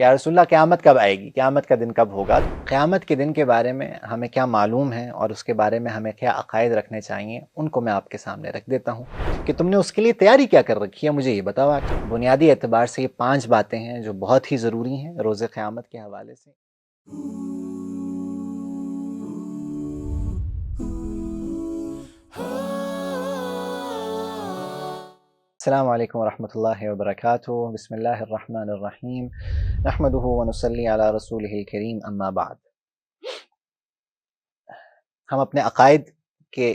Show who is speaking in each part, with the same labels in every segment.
Speaker 1: کہ یا رسول اللہ قیامت کب آئے گی، قیامت کا دن کب ہوگا۔ قیامت کے دن کے بارے میں ہمیں کیا معلوم ہے اور اس کے بارے میں ہمیں کیا عقائد رکھنے چاہیے، ان کو میں آپ کے سامنے رکھ دیتا ہوں کہ تم نے اس کے لیے تیاری کیا کر رکھی ہے، مجھے یہ بتاؤ۔ بنیادی اعتبار سے یہ 5 باتیں ہیں جو بہت ہی ضروری ہیں روز قیامت کے حوالے سے۔ السلام علیکم ورحمۃ اللہ وبرکاتہ۔ بسم اللہ الرحمن الرحیم، نحمدہ ونصلی علی رسولہ الکریم، اما بعد۔ ہم اپنے عقائد کے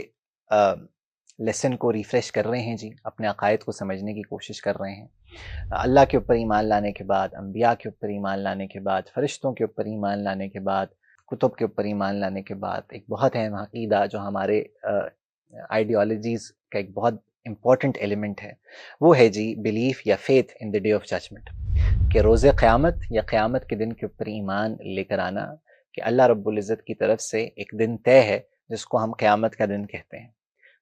Speaker 1: لیسن کو ریفریش کر رہے ہیں جی، اپنے عقائد کو سمجھنے کی کوشش کر رہے ہیں۔ اللہ کے اوپر ایمان لانے کے بعد، انبیاء کے اوپر ایمان لانے کے بعد، فرشتوں کے اوپر ایمان لانے کے بعد، کتب کے اوپر ایمان لانے کے بعد، ایک بہت اہم عقیدہ جو ہمارے آئیڈیالوجیز کا ایک بہت امپورٹنٹ ایلیمنٹ ہے، وہ ہے جی بلیف یا faith in the day of judgment, کہ روز قیامت یا قیامت کے دن کے اوپر ایمان لے کر آنا کہ اللہ رب العزت کی طرف سے ایک دن طے ہے جس کو ہم قیامت کا دن کہتے ہیں۔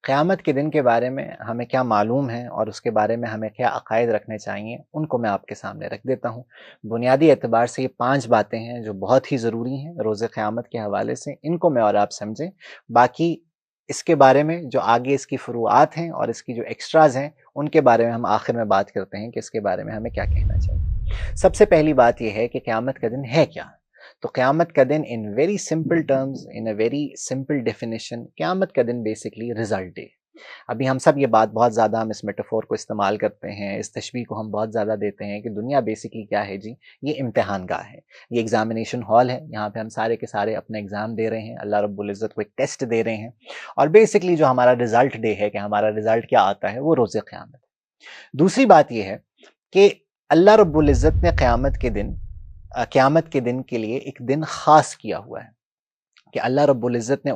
Speaker 1: قیامت کے دن کے بارے میں ہمیں کیا معلوم ہے اور اس کے بارے میں ہمیں کیا عقائد رکھنے چاہیے، ان کو میں آپ کے سامنے رکھ دیتا ہوں۔ بنیادی اعتبار سے یہ 5 باتیں ہیں جو بہت ہی ضروری ہیں روز قیامت کے حوالے سے، ان کو میں اور آپ سمجھیں۔ باقی اس کے بارے میں جو آگے اس کی فروعات ہیں اور اس کی جو ایکسٹراز ہیں، ان کے بارے میں ہم آخر میں بات کرتے ہیں کہ اس کے بارے میں ہمیں کیا کہنا چاہیے۔ سب سے پہلی بات یہ ہے کہ قیامت کا دن ہے کیا؟ تو قیامت کا دن in very simple terms, in a very simple definition, قیامت کا دن بیسکلی ریزلٹ ڈے۔ ابھی ہم سب یہ بات بہت زیادہ ہم اس میٹافور کو استعمال کرتے ہیں، اس تشبیہ کو ہم بہت زیادہ دیتے ہیں کہ دنیا بیسکلی کیا ہے جی، یہ امتحان گاہ ہے، یہ ایگزامینیشن ہال ہے، یہاں پہ ہم سارے کے سارے اپنا ایگزام دے رہے ہیں، اللہ رب العزت کو ایک ٹیسٹ دے رہے ہیں، اور بیسکلی جو ہمارا ریزلٹ ڈے ہے، کہ ہمارا ریزلٹ کیا آتا ہے، وہ روز قیامت ہے۔ دوسری بات یہ ہے کہ اللہ رب العزت نے قیامت کے دن کے لیے ایک دن خاص کیا ہوا ہے، کہ اللہ رب العزت نے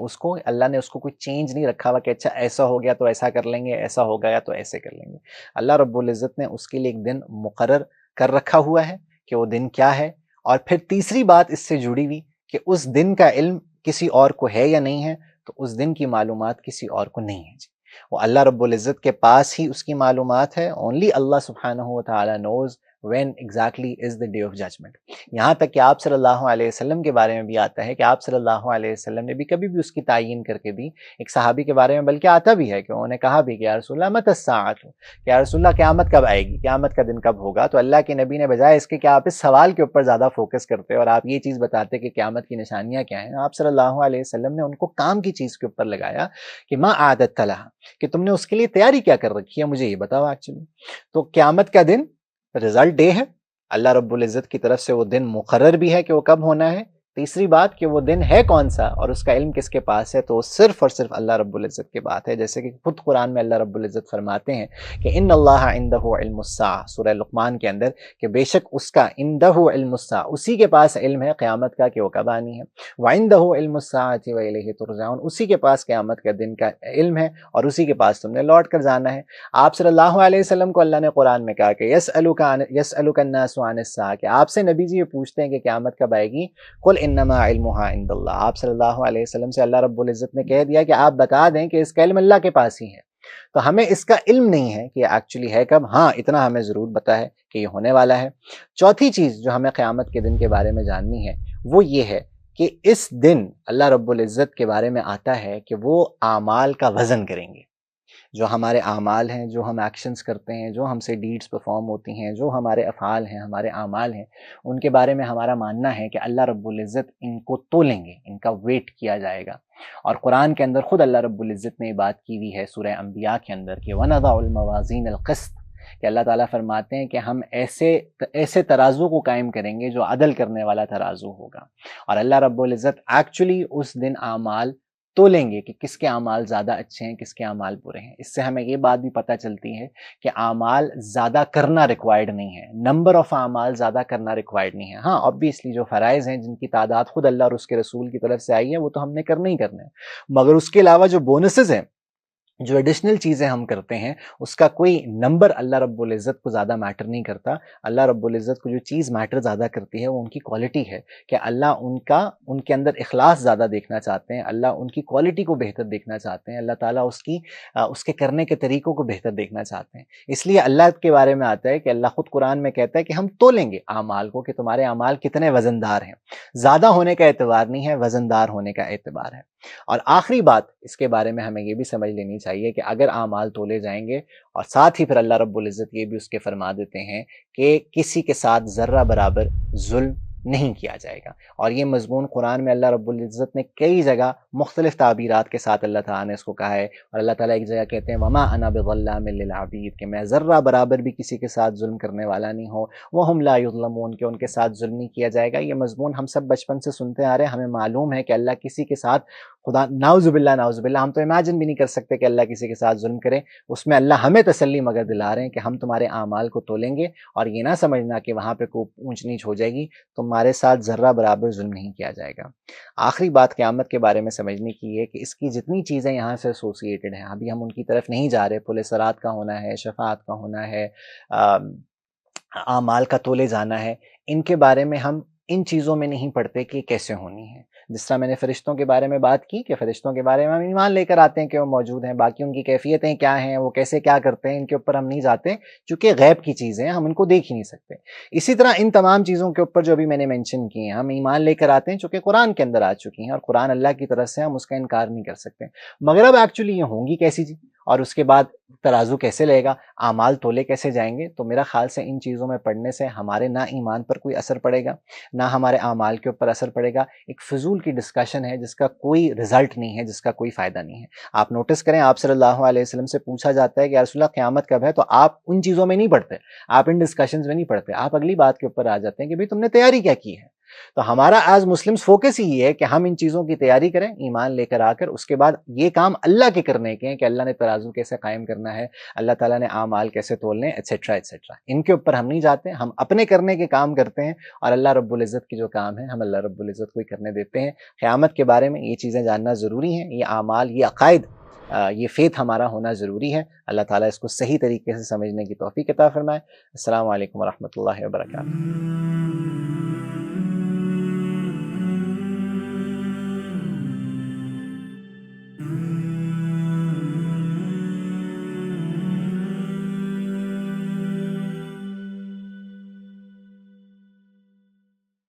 Speaker 1: اللہ نے اس کو کوئی چینج نہیں رکھا ہوا کہ اچھا ایسا ہو گیا تو ایسا کر لیں گے، ایسا ہو گیا تو ایسے کر لیں گے۔ اللہ رب العزت نے اس کے لیے ایک دن مقرر کر رکھا ہوا ہے کہ وہ دن کیا ہے۔ اور پھر تیسری بات اس سے جڑی ہوئی کہ اس دن کا علم کسی اور کو ہے یا نہیں ہے، تو اس دن کی معلومات کسی اور کو نہیں ہے جی، وہ اللہ رب العزت کے پاس ہی اس کی معلومات ہے۔ اونلی اللہ سبحانہ و تعالی نوز when exactly is the day of judgment۔ یہاں تک کہ آپ صلی اللہ علیہ وسلم کے بارے میں بھی آتا ہے کہ آپ صلی اللہ علیہ وسلم نے بھی کبھی بھی اس کی تعین کر کے دی ایک صحابی کے بارے میں، بلکہ آتا بھی ہے کہ انہوں نے کہا بھی کہ یا رسول اللہ متی الساعۃ، کہ یا رسول اللہ قیامت کب آئے گی، قیامت کا دن کب ہوگا۔ تو اللہ کے نبی نے بجائے اس کے کہ آپ اس سوال کے اوپر زیادہ فوکس کرتے اور آپ یہ چیز بتاتے کہ قیامت کی نشانیاں کیا ہیں، آپ صلی اللہ علیہ وسلم نے ان کو کام کی چیز کے اوپر لگایا کہ ما اعددت لها، کہ تم نے اس کے لیے تیاری کیا کر رکھی ہے، مجھے یہ بتاؤ ایکچولی۔ تو قیامت کا دن ریزلٹ ڈے ہے، اللہ رب العزت کی طرف سے وہ دن مقرر بھی ہے کہ وہ کب ہونا ہے۔ تیسری بات کہ وہ دن ہے کون سا اور اس کا علم کس کے پاس ہے، تو صرف اور صرف اللہ رب العزت کے بات ہے، جیسے کہ خود قرآن میں اللہ رب العزت فرماتے ہیں کہ ان اللہ عندہ علم الساعہ، سورہ لقمان کے اندر، کہ بے شک اس کا عندہ علم الساعہ، اسی کے پاس علم ہے قیامت کا کہ وہ کب آنی ہے، وعندہ علم الساعۃ والیہ ترجعون، اسی کے پاس قیامت کا دن کا علم ہے اور اسی کے پاس تم نے لوٹ کر جانا ہے۔ آپ صلی اللہ علیہ وسلم کو اللہ نے قرآن میں کہا کہ یسألک الناس عن الساعہ، کہ آپ سے نبی جی یہ پوچھتے ہیں کہ قیامت کب آئے گی، قل انما علمها عند اللہ، آپ صلی اللہ علیہ وسلم سے اللہ رب العزت نے کہہ دیا کہ آپ بتا دیں کہ اس کا علم اللہ کے پاس ہی ہے۔ تو ہمیں اس کا علم نہیں ہے کہ ایکچولی ہے کب، ہاں اتنا ہمیں ضرور پتا ہے کہ یہ ہونے والا ہے۔ چوتھی چیز جو ہمیں قیامت کے دن کے بارے میں جاننی ہے وہ یہ ہے کہ اس دن اللہ رب العزت کے بارے میں آتا ہے کہ وہ اعمال کا وزن کریں گے، جو ہمارے اعمال ہیں، جو ہم ایکشنز کرتے ہیں، جو ہم سے ڈیڈز پرفارم ہوتی ہیں، جو ہمارے افعال ہیں، ہمارے اعمال ہیں، ان کے بارے میں ہمارا ماننا ہے کہ اللہ رب العزت ان کو تولیں گے، ان کا ویٹ کیا جائے گا۔ اور قرآن کے اندر خود اللہ رب العزت نے یہ بات کی ہوئی ہے سورہ انبیاء کے اندر کہ وَنَضَعُ الْمَوَازِينَ الْقِسْطَ، کہ اللہ تعالیٰ فرماتے ہیں کہ ہم ایسے ترازو کو قائم کریں گے جو عدل کرنے والا ترازو ہوگا، اور اللہ رب العزت ایکچولی اس دن اعمال تولیں گے کہ کس کے اعمال زیادہ اچھے ہیں، کس کے اعمال برے ہیں۔ اس سے ہمیں یہ بات بھی پتہ چلتی ہے کہ اعمال زیادہ کرنا ریکوائرڈ نہیں ہے، نمبر آف اعمال زیادہ کرنا ریکوائرڈ نہیں ہے۔ ہاں obviously جو فرائض ہیں جن کی تعداد خود اللہ اور اس کے رسول کی طرف سے آئی ہے وہ تو ہم نے کرنے ہی کرنے ہیں، مگر اس کے علاوہ جو بونسز ہیں جو ایڈیشنل چیزیں ہم کرتے ہیں اس کا کوئی نمبر اللہ رب العزت کو زیادہ میٹر نہیں کرتا. اللہ رب العزت کو جو چیز میٹر زیادہ کرتی ہے وہ ان کی کوالٹی ہے، کہ اللہ ان کے اندر اخلاص زیادہ دیکھنا چاہتے ہیں، اللہ ان کی کوالٹی کو بہتر دیکھنا چاہتے ہیں، اللہ تعالیٰ اس کے کرنے کے طریقوں کو بہتر دیکھنا چاہتے ہیں. اس لیے اللہ کے بارے میں آتا ہے کہ اللہ خود قرآن میں کہتا ہے کہ ہم تولیں گے اعمال کو، کہ تمہارے اعمال کتنے وزندار ہیں. زیادہ ہونے کا اعتبار نہیں ہے، وزندار ہونے کا اعتبار ہے. اور آخری بات اس کے بارے میں ہمیں یہ بھی سمجھ لینی چاہیے کہ اگر اعمال تولے جائیں گے، اور ساتھ ہی پھر اللہ رب العزت یہ بھی اس کے فرما دیتے ہیں کہ کسی کے ساتھ ذرہ برابر ظلم نہیں کیا جائے گا. اور یہ مضمون قرآن میں اللہ رب العزت نے کئی جگہ مختلف تعبیرات کے ساتھ اللہ تعالیٰ نے اس کو کہا ہے. اور اللہ تعالیٰ ایک جگہ کہتے ہیں وما انا بظلام للعبید، کہ میں ذرہ برابر بھی کسی کے ساتھ ظلم کرنے والا نہیں ہوں. وہم لا یظلمون، کہ ان کے ساتھ ظلم نہیں کیا جائے گا. یہ مضمون ہم سب بچپن سے سنتے آ رہے ہیں، ہمیں معلوم ہے کہ اللہ کسی کے ساتھ، خدا نعوذ باللہ نعوذ باللہ، ہم تو امیجن بھی نہیں کر سکتے کہ اللہ کسی کے ساتھ ظلم کرے. اس میں اللہ ہمیں تسلی مگر دلا رہے ہیں کہ ہم تمہارے اعمال کو تولیں گے، اور یہ نہ سمجھنا کہ وہاں پہ کوئی اونچ نیچ ہو جائے گی، تمہارے ساتھ ذرہ برابر ظلم نہیں کیا جائے گا. آخری بات قیامت کے بارے میں سمجھنے کی ہے کہ اس کی جتنی چیزیں یہاں سے ایسوسیٹڈ ہیں، ابھی ہم ان کی طرف نہیں جا رہے. پل صراط کا ہونا ہے، شفاعت کا ہونا ہے، اعمال کا تولے جانا ہے، ان کے بارے میں ہم ان چیزوں میں نہیں پڑھتے کہ کیسے ہونی ہے. جس طرح میں نے فرشتوں کے بارے میں بات کی کہ فرشتوں کے بارے میں ہم ایمان لے کر آتے ہیں کہ وہ موجود ہیں، باقی ان کی کیفیتیں کیا ہیں، وہ کیسے کیا کرتے ہیں، ان کے اوپر ہم نہیں جاتے، چونکہ غیب کی چیزیں ہیں، ہم ان کو دیکھ ہی نہیں سکتے. اسی طرح ان تمام چیزوں کے اوپر جو بھی میں نے مینشن کی ہیں ہم ایمان لے کر آتے ہیں، چونکہ قرآن کے اندر آ چکی ہیں، اور قرآن اللہ کی طرف سے، ہم اس کا انکار نہیں کر سکتے. مگر اب ایکچولی یہ ہوں گی کیسی چیز، اور اس کے بعد ترازو کیسے لے گا، اعمال تولے کیسے جائیں گے. تو میرا خیال سے ان چیزوں میں پڑھنے سے ہمارے نہ ایمان پر کوئی اثر پڑے گا، نہ ہمارے اعمال کے اوپر اثر پڑے گا. ایک فضول کی ڈسکشن ہے جس کا کوئی رزلٹ نہیں ہے، جس کا کوئی فائدہ نہیں ہے. آپ نوٹس کریں، آپ صلی اللہ علیہ وسلم سے پوچھا جاتا ہے کہ یا رسول اللہ قیامت کب ہے، تو آپ ان چیزوں میں نہیں پڑھتے، آپ ان ڈسکشنز میں نہیں پڑھتے، آپ اگلی بات کے اوپر آ جاتے ہیں کہ بھئی تم نے تیاری کیا کی ہے. تو ہمارا ایز مسلمز فوکس ہی ہے کہ ہم ان چیزوں کی تیاری کریں ایمان لے کر آ کر. اس کے بعد یہ کام اللہ کے کرنے کے ہیں کہ اللہ نے ترازو کیسے قائم کرنا ہے، اللہ تعالیٰ نے اعمال کیسے تولنے، ایٹسیٹرا ایٹسیٹرا. ان کے اوپر ہم نہیں جاتے، ہم اپنے کرنے کے کام کرتے ہیں، اور اللہ رب العزت کی جو کام ہے ہم اللہ رب العزت کو ہی کرنے دیتے ہیں. قیامت کے بارے میں یہ چیزیں جاننا ضروری ہیں، یہ اعمال، یہ عقائد، یہ فیتھ ہمارا ہونا ضروری ہے. اللہ تعالیٰ اس کو صحیح طریقے سے سمجھنے کی توفیق عطا فرمائے. السلام علیکم ورحمۃ اللہ وبرکاتہ.